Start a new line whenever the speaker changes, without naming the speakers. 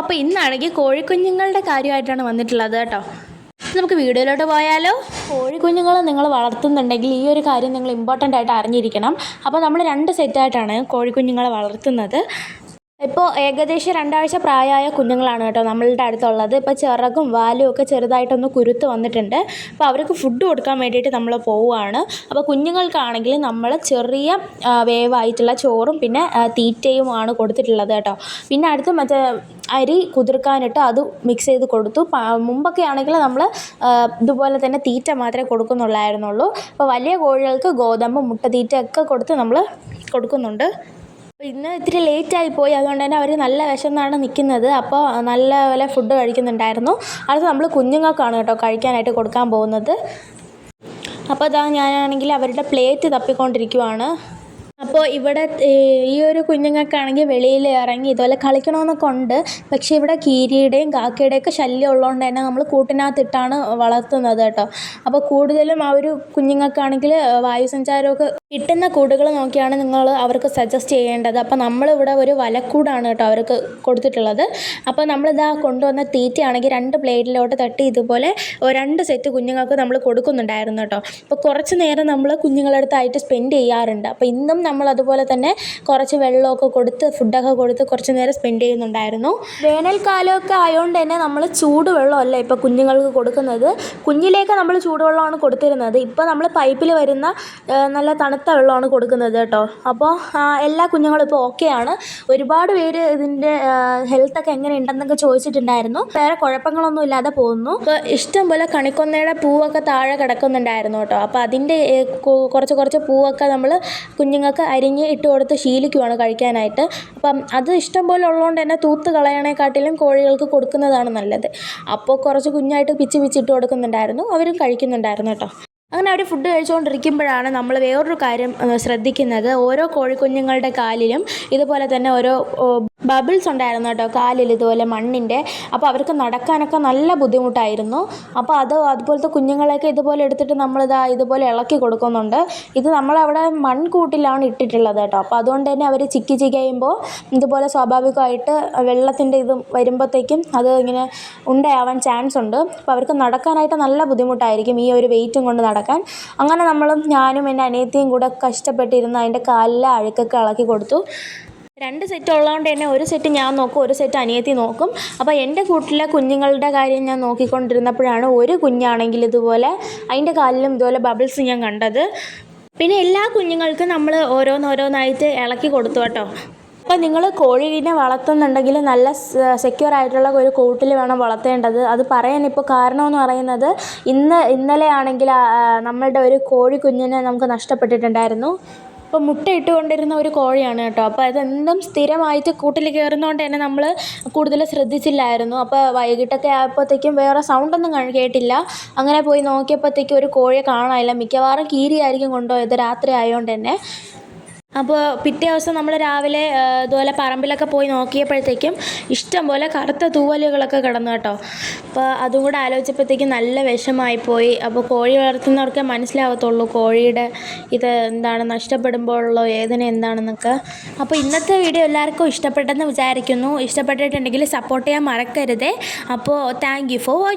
അപ്പോൾ ഇന്നാണെങ്കിൽ കോഴിക്കുഞ്ഞുങ്ങളുടെ കാര്യമായിട്ടാണ് വന്നിട്ടുള്ളത് കേട്ടോ. നമുക്ക് വീഡിയോയിലോട്ട് പോയാലോ. കോഴിക്കുഞ്ഞുങ്ങൾ നിങ്ങൾ വളർത്തുന്നുണ്ടെങ്കിൽ ഈ ഒരു കാര്യം നിങ്ങൾ ഇമ്പോർട്ടൻ്റ് ആയിട്ട് അറിഞ്ഞിരിക്കണം. അപ്പോൾ നമ്മൾ 2 സെറ്റായിട്ടാണ് കോഴിക്കുഞ്ഞുങ്ങളെ വളർത്തുന്നത്. ഇപ്പോൾ ഏകദേശം 2 ആഴ്ച പ്രായമായ കുഞ്ഞുങ്ങളാണ് കേട്ടോ നമ്മളുടെ അടുത്തുള്ളത്. ഇപ്പോൾ ചിറകും വാലും ഒക്കെ ചെറുതായിട്ടൊന്ന് കുരുത്ത് വന്നിട്ടുണ്ട്. അപ്പോൾ അവർക്ക് ഫുഡ് കൊടുക്കാൻ വേണ്ടിയിട്ട് നമ്മൾ പോവുകയാണ്. അപ്പോൾ കുഞ്ഞുങ്ങൾക്കാണെങ്കിൽ നമ്മൾ ചെറിയ വേവായിട്ടുള്ള ചോറും പിന്നെ തീറ്റയുമാണ് കൊടുത്തിട്ടുള്ളത് കേട്ടോ. പിന്നെ അടുത്ത് മറ്റേ അരി കുതിർക്കാനിട്ട് അത് മിക്സ് ചെയ്ത് കൊടുത്തു. മുമ്പൊക്കെ ആണെങ്കിൽ നമ്മൾ ഇതുപോലെ തന്നെ തീറ്റ മാത്രമേ കൊടുക്കുന്നുള്ളായിരുന്നുള്ളൂ. അപ്പോൾ വലിയ കോഴികൾക്ക് ഗോതമ്പ് മുട്ട തീറ്റയൊക്കെ കൊടുത്ത് നമ്മൾ കൊടുക്കുന്നുണ്ട്. ഇന്ന് ഇത്തിരി ലേറ്റായി പോയി, അതുകൊണ്ട് തന്നെ അവർ നല്ല വിശന്നാണ് നിൽക്കുന്നത്. അപ്പോൾ നല്ലപോലെ ഫുഡ് കഴിക്കുന്നുണ്ടായിരുന്നു. അത് നമ്മൾ കുഞ്ഞുങ്ങൾക്കാണ് കേട്ടോ കഴിക്കാനായിട്ട് കൊടുക്കാൻ പോകുന്നത്. അപ്പോൾ അതാ ഞാനാണെങ്കിൽ അവരുടെ പ്ലേറ്റ് തപ്പിക്കൊണ്ടിരിക്കുവാണ്. അപ്പോൾ ഇവിടെ ഈ ഒരു കുഞ്ഞുങ്ങൾക്കാണെങ്കിൽ വെളിയിൽ ഇറങ്ങി ഇതുപോലെ കളിക്കണമെന്നൊക്കെ ഉണ്ട്. പക്ഷേ ഇവിടെ കീരിയുടെയും കാക്കയുടെയൊക്കെ ശല്യം ഉള്ളതുകൊണ്ട് തന്നെ നമ്മൾ കൂട്ടിനകത്തിട്ടാണ് വളർത്തുന്നത് കേട്ടോ. അപ്പോൾ കൂടുതലും ആ ഒരു കുഞ്ഞുങ്ങൾക്കാണെങ്കിൽ വായുസഞ്ചാരമൊക്കെ കിട്ടുന്ന കൂടുകൾ നോക്കിയാണ് നിങ്ങൾ അവർക്ക് സജസ്റ്റ് ചെയ്യേണ്ടത്. അപ്പോൾ നമ്മളിവിടെ ഒരു വലക്കൂടാണ് കേട്ടോ അവർക്ക് കൊടുത്തിട്ടുള്ളത്. അപ്പോൾ നമ്മളിതാ കൊണ്ടുവന്ന തീറ്റയാണെങ്കിൽ 2 പ്ലേറ്റിലോട്ട് തട്ടി ഇതുപോലെ 2 സെറ്റ് കുഞ്ഞുങ്ങൾക്ക് നമ്മൾ കൊടുക്കുന്നുണ്ടായിരുന്നു കേട്ടോ. അപ്പോൾ കുറച്ച് നേരം നമ്മൾ കുഞ്ഞുങ്ങളുടെ അടുത്തായിട്ട് സ്പെൻഡ് ചെയ്യാറുണ്ട്. അപ്പോൾ ഇന്നും നമ്മൾ അതുപോലെ തന്നെ കുറച്ച് വെള്ളമൊക്കെ കൊടുത്ത് ഫുഡൊക്കെ കൊടുത്ത് കുറച്ച് നേരം സ്പെൻഡ് ചെയ്യുന്നുണ്ടായിരുന്നു. വേനൽക്കാലമൊക്കെ ആയതുകൊണ്ട് തന്നെ നമ്മൾ ചൂടുവെള്ളമല്ല ഇപ്പോൾ കുഞ്ഞുങ്ങൾക്ക് കൊടുക്കുന്നത്. കുഞ്ഞിലേക്ക് നമ്മൾ ചൂടുവെള്ളമാണ് കൊടുത്തിരുന്നത്. ഇപ്പോൾ നമ്മൾ പൈപ്പിൽ വരുന്ന നല്ല തണുത്ത വെള്ളമാണ് കൊടുക്കുന്നത് കേട്ടോ. അപ്പോൾ എല്ലാ കുഞ്ഞുങ്ങളും ഇപ്പോൾ ഓക്കെയാണ്. ഒരുപാട് പേര് ഇതിൻ്റെ ഹെൽത്തൊക്കെ എങ്ങനെയുണ്ടെന്നൊക്കെ ചോദിച്ചിട്ടുണ്ടായിരുന്നു. വേറെ കുഴപ്പങ്ങളൊന്നും ഇല്ലാതെ പോകുന്നു. ഇപ്പോൾ ഇഷ്ടം പോലെ കണിക്കൊന്നയുടെ പൂവൊക്കെ താഴെ കിടക്കുന്നുണ്ടായിരുന്നു കേട്ടോ. അപ്പോൾ അതിൻ്റെ കുറച്ച് പൂവൊക്കെ നമ്മൾ കുഞ്ഞുങ്ങൾക്ക് അരിഞ്ഞ് ഇട്ട് കൊടുത്ത് ശീലിക്കുവാണ് കഴിക്കാനായിട്ട്. അപ്പം അത് ഇഷ്ടം പോലെ ഉള്ളതുകൊണ്ട് തന്നെ തൂത്ത് കളയണേക്കാട്ടിലും കോഴികൾക്ക് കൊടുക്കുന്നതാണ് നല്ലത്. അപ്പോൾ കുറച്ച് കുഞ്ഞായിട്ട് പിച്ച് ഇട്ട് കൊടുക്കുന്നുണ്ടായിരുന്നു. അവരും കഴിക്കുന്നുണ്ടായിരുന്നു കേട്ടോ. അങ്ങനെ അവർ ഫുഡ് കഴിച്ചുകൊണ്ടിരിക്കുമ്പോഴാണ് നമ്മൾ വേറൊരു കാര്യം ശ്രദ്ധിക്കുന്നത്. ഓരോ കോഴിക്കുഞ്ഞുങ്ങളുടെ കാലിലും ഇതുപോലെ തന്നെ ഓരോ ബബിൾസ് ഉണ്ടായിരുന്നു കേട്ടോ, കാലിൽ ഇതുപോലെ മണ്ണിൻ്റെ. അപ്പോൾ അവർക്ക് നടക്കാനൊക്കെ നല്ല ബുദ്ധിമുട്ടായിരുന്നു. അപ്പോൾ അതുപോലത്തെ കുഞ്ഞുങ്ങളെയൊക്കെ ഇതുപോലെ എടുത്തിട്ട് ഇതുപോലെ ഇളക്കി കൊടുക്കുന്നുണ്ട്. ഇത് നമ്മളവിടെ മൺകൂട്ടിലാണ് ഇട്ടിട്ടുള്ളത് കേട്ടോ. അപ്പോൾ അതുകൊണ്ട് തന്നെ അവർ ചിക്കിയുമ്പോൾ ഇതുപോലെ സ്വാഭാവികമായിട്ട് വെള്ളത്തിൻ്റെ ഇത് വരുമ്പോഴത്തേക്കും അത് ഇങ്ങനെ ഉണ്ടയാവാൻ ചാൻസ് ഉണ്ട്. അപ്പോൾ അവർക്ക് നടക്കാനായിട്ട് നല്ല ബുദ്ധിമുട്ടായിരിക്കും ഈ ഒരു വെയിറ്റും കൊണ്ട് നടക്കാൻ. അങ്ങനെ ഞാനും എൻ്റെ അനിയത്തിയും കൂടെ കഷ്ടപ്പെട്ടിരുന്ന് അതിൻ്റെ കാലിലെ അഴുക്കൊക്കെ ഇളക്കി കൊടുത്തു. 2 സെറ്റ് ഉള്ളതുകൊണ്ട് തന്നെ ഒരു സെറ്റ് ഞാൻ നോക്കും, ഒരു സെറ്റ് അനിയത്തി നോക്കും. അപ്പോൾ എൻ്റെ കൂട്ടിലെ കുഞ്ഞുങ്ങളുടെ കാര്യം ഞാൻ നോക്കിക്കൊണ്ടിരുന്നപ്പോഴാണ് ഒരു കുഞ്ഞാണെങ്കിൽ ഇതുപോലെ അതിൻ്റെ കാലിലും ഇതുപോലെ ബബിൾസ് ഞാൻ കണ്ടത്. പിന്നെ എല്ലാ കുഞ്ഞുങ്ങൾക്കും നമ്മൾ ഓരോന്നായിട്ട് ഇളക്കി കൊടുത്തു കേട്ടോ. അപ്പോൾ നിങ്ങൾ കോഴീനെ വളർത്തുന്നുണ്ടെങ്കിൽ നല്ല സെക്യൂർ ആയിട്ടുള്ള ഒരു കൂട്ടിൽ വേണം വളർത്തേണ്ടത്. അത് പറയാനിപ്പോൾ കാരണമെന്ന് പറയുന്നത് ഇന്നലെ ആണെങ്കിൽ നമ്മളുടെ ഒരു കോഴി കുഞ്ഞിനെ നമുക്ക് നഷ്ടപ്പെട്ടിട്ടുണ്ടായിരുന്നു. അപ്പോൾ മുട്ട ഇട്ടുകൊണ്ടിരുന്ന ഒരു കോഴിയാണ് കേട്ടോ. അപ്പോൾ അതെന്തും സ്ഥിരമായിട്ട് കൂട്ടിൽ കയറുന്നതുകൊണ്ട് തന്നെ നമ്മൾ കൂടുതൽ ശ്രദ്ധിച്ചില്ലായിരുന്നു. അപ്പോൾ വൈകിട്ടൊക്കെ ആയപ്പോഴത്തേക്കും വേറെ സൗണ്ടൊന്നും കേട്ടില്ല. അങ്ങനെ പോയി നോക്കിയപ്പോഴത്തേക്കും ഒരു കോഴിയെ കാണാനില്ല. മിക്കവാറും കീരിയായിരിക്കും കൊണ്ടുപോയത്, രാത്രി ആയതുകൊണ്ട് തന്നെ. അപ്പോൾ പിറ്റേ ദിവസം നമ്മൾ രാവിലെ ഇതുപോലെ പറമ്പിലൊക്കെ പോയി നോക്കിയപ്പോഴത്തേക്കും ഇഷ്ടം പോലെ കറുത്ത തൂവലുകളൊക്കെ കിടന്നു കേട്ടോ. അപ്പോൾ അതും കൂടെ ആലോചിച്ചപ്പോഴത്തേക്കും നല്ല വിഷമമായിപ്പോയി. അപ്പോൾ കോഴി വളർത്തുന്നവർക്കേ മനസ്സിലാവത്തുള്ളൂ കോഴിയുടെ ഇത് എന്താണ്, നഷ്ടപ്പെടുമ്പോഴുള്ള വേദന എന്താണെന്നൊക്കെ. അപ്പോൾ ഇന്നത്തെ വീഡിയോ എല്ലാവർക്കും ഇഷ്ടപ്പെട്ടെന്ന് വിചാരിക്കുന്നു. ഇഷ്ടപ്പെട്ടിട്ടുണ്ടെങ്കിൽ സപ്പോർട്ട് ചെയ്യാൻ മറക്കരുതേ. അപ്പോൾ താങ്ക് യു ഫോർ വാച്ചിങ്.